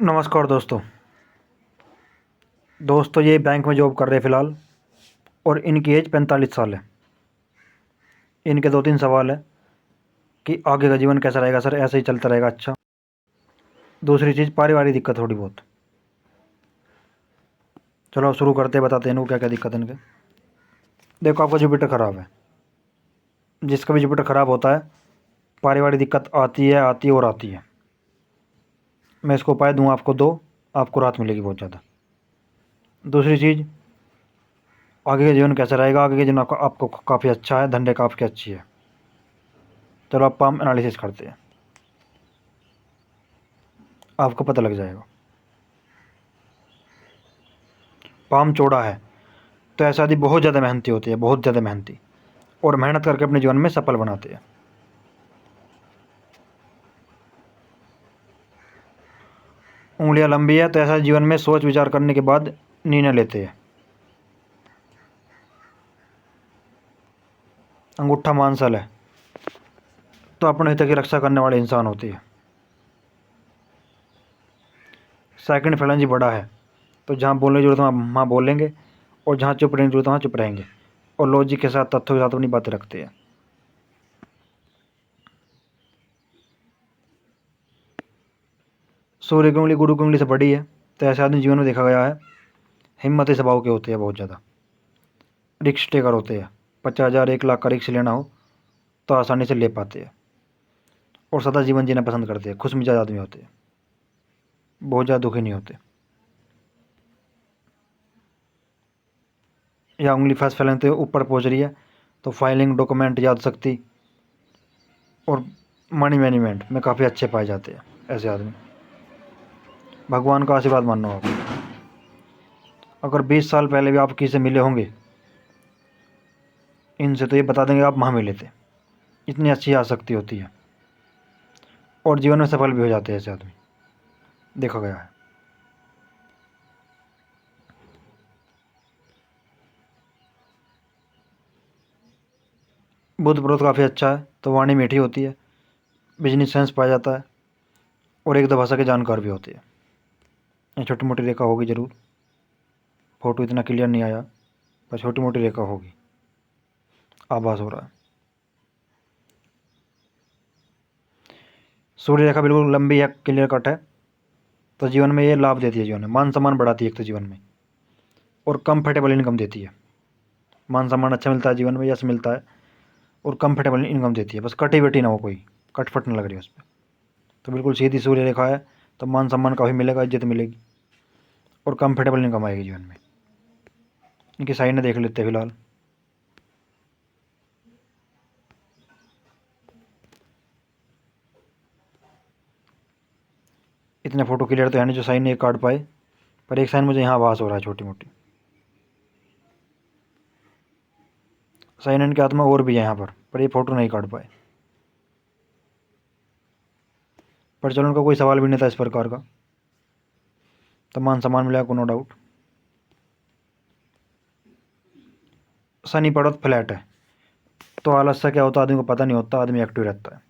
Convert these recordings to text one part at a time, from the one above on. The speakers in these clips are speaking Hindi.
नमस्कार दोस्तों ये बैंक में जॉब कर रहे हैं फ़िलहाल और इनकी एज 45 साल है। इनके 2-3 सवाल है कि आगे का जीवन कैसा रहेगा सर, ऐसे ही चलता रहेगा? अच्छा। दूसरी चीज़, पारिवारिक दिक्कत थोड़ी बहुत। चलो अब शुरू करते हैं, बताते हैं इनको क्या क्या दिक्कत है इनके। देखो, आपका जुपिटर ख़राब है। जिसका भी जुपिटर ख़राब होता है पारिवारिक दिक्कत आती है और आती है। मैं इसको उपाय दूँ आपको, आपको राहत मिलेगी बहुत ज़्यादा। दूसरी चीज़, आगे का जीवन कैसा रहेगा? आगे का जीवन आपको काफ़ी अच्छा है, धंधे काफ़ी अच्छी है। चलो आप पाम एनालिसिस करते हैं, आपको पता लग जाएगा। पाम चौड़ा है तो ऐसा आदमी बहुत ज़्यादा मेहनती होती है, बहुत ज़्यादा मेहनती, और मेहनत करके अपने जीवन में सफल बनाते हैं। उंगलियां लंबी है तो ऐसा जीवन में सोच विचार करने के बाद निर्णय लेते हैं। अंगूठा मांसल है तो अपने हित की रक्षा करने वाले इंसान होते हैं। सेकंड फैलेंजी बड़ा है तो जहाँ बोलने की जरूरत है वहाँ बोलेंगे, और जहाँ चुप रहने की जरूरत है वहाँ चुप रहेंगे, और लॉजिक के साथ, तथ्यों के साथ अपनी बातें रखते हैं। सूर्य की उंगली गुरु की उंगली से बड़ी है तो ऐसे आदमी जीवन में देखा गया है हिम्मती स्वभाव के होते हैं, बहुत ज़्यादा रिक्स टेकर होते हैं। 50,000 1 लाख का रिक्स लेना हो तो आसानी से ले पाते हैं, और सदा जीवन जीना पसंद करते हैं। खुश मिजाज आदमी होते हैं, बहुत ज़्यादा दुखी नहीं होते। या उंगली फंस फैलते ऊपर पहुंच रही है तो फाइलिंग, डॉक्यूमेंट, याद शक्ति और मनी मैनेजमेंट में काफ़ी अच्छे पाए जाते हैं ऐसे आदमी। भगवान का आशीर्वाद मानो आप। अगर 20 साल पहले भी आप किसी से मिले होंगे इनसे तो ये बता देंगे आप वहाँ मिले थे। इतनी अच्छी आसक्ति होती है, और जीवन में सफल भी हो जाते हैं ऐसे आदमी, देखा गया है। बुद्ध प्रोत काफ़ी अच्छा है तो वाणी मीठी होती है, बिजनेस सेंस पाया जाता है, और एक दो भाषा के जानकार भी होते हैं। ये छोटी मोटी रेखा होगी ज़रूर, फोटो इतना क्लियर नहीं आया पर छोटी मोटी रेखा होगी, आभास हो रहा है। सूर्य रेखा बिल्कुल लंबी है, क्लियर कट है, तो जीवन में ये लाभ देती है। जीवन में मान सम्मान बढ़ाती है एक तो जीवन में, और कंफर्टेबल इनकम देती है। मान सम्मान अच्छा मिलता है जीवन में, यश मिलता है, और कंफर्टेबल इनकम देती है। बस कटी बेटी ना हो, कोई कटफट ना लग रही है उस पर। तो बिल्कुल सीधी सूर्य रेखा है तो मान सम्मान काफ़ी मिलेगा, इज्जत मिलेगी, और कंफर्टेबल इनकम आएगी जीवन में। इनकी साइड ने देख लेते हैं फिलहाल। इतने फोटो क्लियर तो है नहीं जो साइन एक कार्ड पाए, पर एक साइन मुझे यहाँ आभास हो रहा है छोटी मोटी। साइन इनकी आत्मा और भी है यहाँ पर ये फोटो नहीं काट पाए। पर चलो, उनका कोई सवाल भी नहीं था इस प्रकार का, तो मान सम्मान मिलेगा को नो डाउट। शनि पड़ोत फ्लैट है तो आलस्य क्या होता है आदमी को पता नहीं होता, आदमी एक्टिव रहता है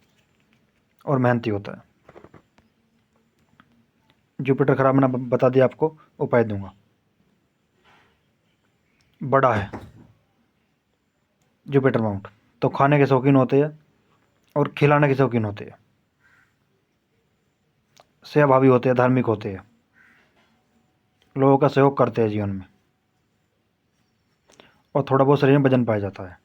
और मेहनती होता है। जुपिटर खराब मैंने बता दिया आपको, उपाय दूंगा। बड़ा है जुपिटर माउंट तो खाने के शौकीन होते हैं और खिलाने के शौकीन होते हैं, सेवाभावी होते हैं, धार्मिक होते हैं, लोगों का सहयोग करते हैं जीवन में, और थोड़ा बहुत शरीर में वजन पाया जाता है,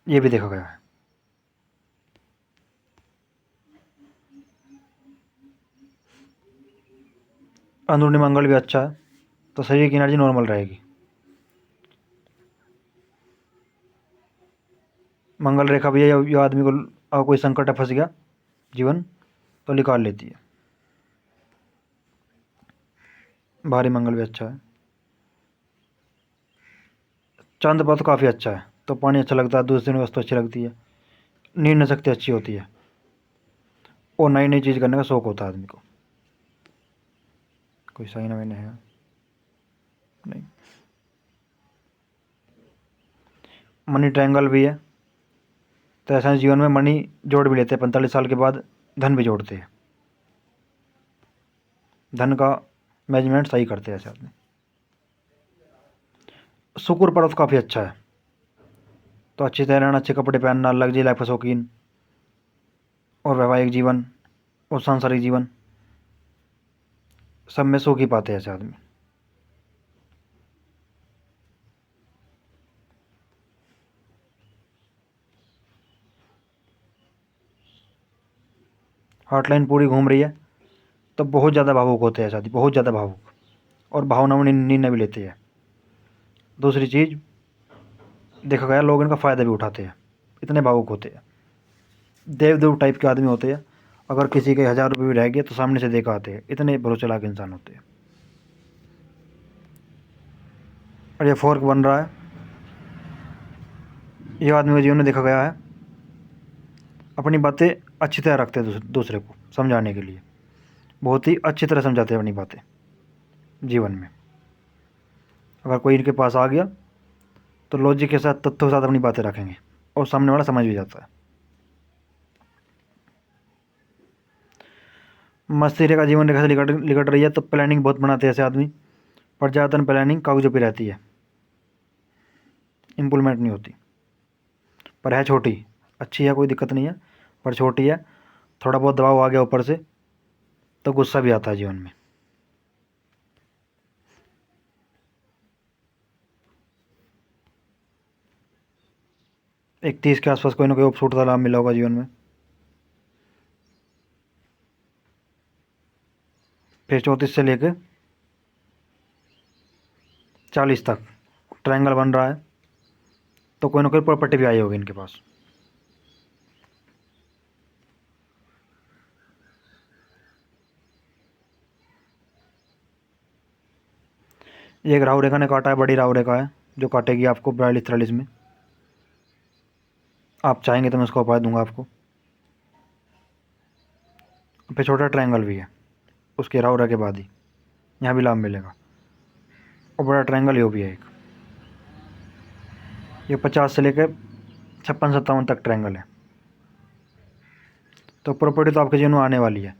ये भी देखा गया है। अंदरूनी मंगल भी अच्छा है तो शरीर की एनर्जी नॉर्मल रहेगी। मंगल रेखा भी है, ये आदमी को अगर कोई संकट फंस गया जीवन तो निकाल लेती है। भारी मंगल भी अच्छा है। चंद्र पथ काफ़ी अच्छा है तो पानी अच्छा लगता है, दूसरे दिन वस्तु अच्छी लगती है, निर्णय शक्ति अच्छी होती है, और नई नई चीज़ करने का शौक होता है आदमी को। कोई साइन मैंने है नहीं। मनी ट्रायंगल भी है तो ऐसा जीवन में मनी जोड़ भी लेते हैं 45 साल के बाद, धन भी जोड़ते हैं, धन का मैनेजमेंट सही करते हैं ऐसे आदमी। शुक्र पर्वत काफ़ी अच्छा है, तो अच्छी तरह रहना, अच्छे कपड़े पहनना, लग्जरी लाइफ का शौकीन, और वैवाहिक जीवन और सांसारिक जीवन सब में सुख ही पाते हैं ऐसे आदमी। हॉटलाइन पूरी घूम रही है तो बहुत ज़्यादा भावुक होते हैं ऐसे आदमी, बहुत ज़्यादा भावुक, और भावनाओं में निर्णय भी लेते हैं। दूसरी चीज़ देखा गया, लोग इनका फ़ायदा भी उठाते हैं, इतने भावुक होते हैं, देवदेव टाइप के आदमी होते हैं। अगर किसी के 1000 रुपये भी रह गए तो सामने से देखा आते हैं, इतने भरोसे लायक इंसान होते हैं। और ये फोर्क बन रहा है, ये आदमी के जीवन में देखा गया है अपनी बातें अच्छी तरह रखते हैं, दूसरे को समझाने के लिए बहुत ही अच्छी तरह समझाते हैं अपनी बातें जीवन में। अगर कोई इनके पास आ गया तो लॉजिक के साथ, तथ्यों के साथ अपनी बातें रखेंगे और सामने वाला समझ भी जाता है। मस्ती रेखा जीवन रेखा से लिकट रही है तो प्लानिंग बहुत बनाते हैं ऐसे आदमी, पर ज़्यादातर प्लानिंग कागजों पर रहती है, इम्प्लीमेंट नहीं होती। पर है छोटी, अच्छी है, कोई दिक्कत नहीं है, पर छोटी है। थोड़ा बहुत दबाव आ गया ऊपर से तो गुस्सा भी आता है जीवन में। एक 30 के आसपास कोई ना कोई छूट का लाभ मिला होगा जीवन में। फिर 34 से लेकर 40 तक ट्रायंगल बन रहा है, तो कोई ना कोई प्रॉपर्टी भी आई होगी इनके पास। ये एक राहु रेखा ने काटा है, बड़ी राहु रेखा है जो काटेगी आपको 42-43 में। आप चाहेंगे तो मैं उसका उपाय दूंगा आपको। फिर छोटा ट्रायंगल भी है उसके राहु रेखा के बाद ही, यहाँ भी लाभ मिलेगा। और बड़ा ट्रायंगल ये भी है एक, ये 50 से लेकर 56-57 तक ट्रायंगल है। तो प्रॉपर्टी तो आपके जीवन में आने वाली है।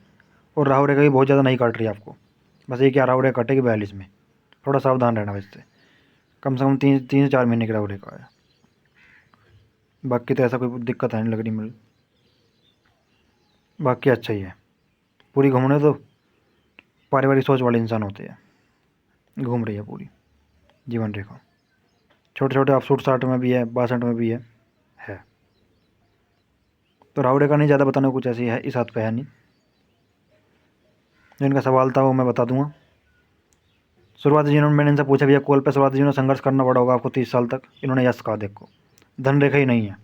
और राहु रेखा भी बहुत ज़्यादा नहीं काट रही है आपको, बस ये क्या राहु रेखा काटेगी 42 में। थोड़ा सावधान रहना वैसे, कम से कम 3 से 4 महीने की राहु रेखा है। बाकी तो ऐसा कोई दिक्कत है नहीं लग रही मुझे, बाकी अच्छा ही है। पूरी घूमने तो पारिवारिक सोच वाले इंसान होते हैं, घूम रही है पूरी जीवन रेखा। छोटे छोटे आप 60 में भी है, 62 में भी है। तो राहु रेखा नहीं ज़्यादा बताने को कुछ ऐसी है इस हाथ पे है नहीं। जो इनका सवाल था वो मैं बता दूंगा। शुरुआती जीवन में मैंने इनसे पूछा भैया कॉल पे शुरुआती जीवन में संघर्ष करना पड़ा होगा आपको 30 साल तक, इन्होंने यस कहा। देखो धन रेखा ही नहीं है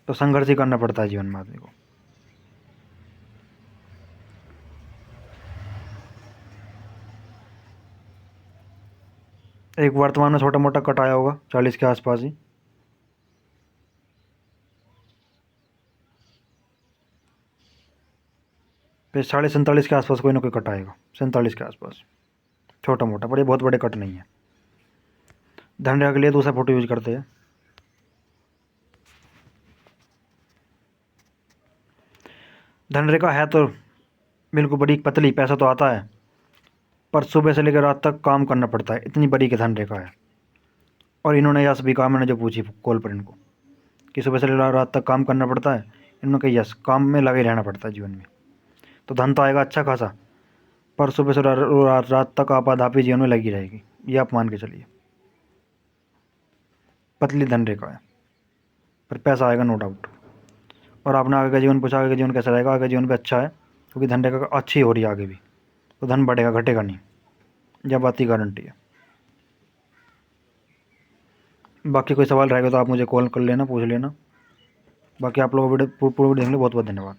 तो संघर्ष ही करना पड़ता है जीवन में आदमी को। एक वर्तमान में छोटा मोटा कट आया होगा 40 के आसपास ही। फिर 47 के आसपास कोई ना कोई कट आएगा, 47 के आसपास छोटा मोटा, पर ये बहुत बड़े कट नहीं है। धन रेखा के लिए दूसरा फोटो यूज करते हैं। धन रेखा है तो बिल्कुल बड़ी पतली, पैसा तो आता है पर सुबह से लेकर रात तक काम करना पड़ता है, इतनी बड़ी की धन रेखा है। और इन्होंने यस भी कहा, मैंने जो पूछी कॉल पर इनको कि सुबह से लेकर रात तक काम करना पड़ता है, इन्होंने कहा यस, काम में लगे रहना पड़ता है जीवन में। तो धन तो आएगा अच्छा खासा, पर सुबह से रात तक आपाधापी जीवन में लगी रहेगी, ये आप मान के चलिए। पतली धन रेखा है पर पैसा आएगा नो डाउट। और आपने आगे का जीवन पूछा, आगे का जीवन कैसा रहेगा? आगे जीवन भी अच्छा है क्योंकि धन रेखा अच्छी हो रही है आगे भी, तो धन बढ़ेगा घटेगा नहीं, यह बात की गारंटी है। बाकी कोई सवाल रहेगा तो आप मुझे कॉल कर लेना, पूछ लेना। बाकी आप लोगों को वीडियो पूरी देखने के लिए बहुत बहुत धन्यवाद।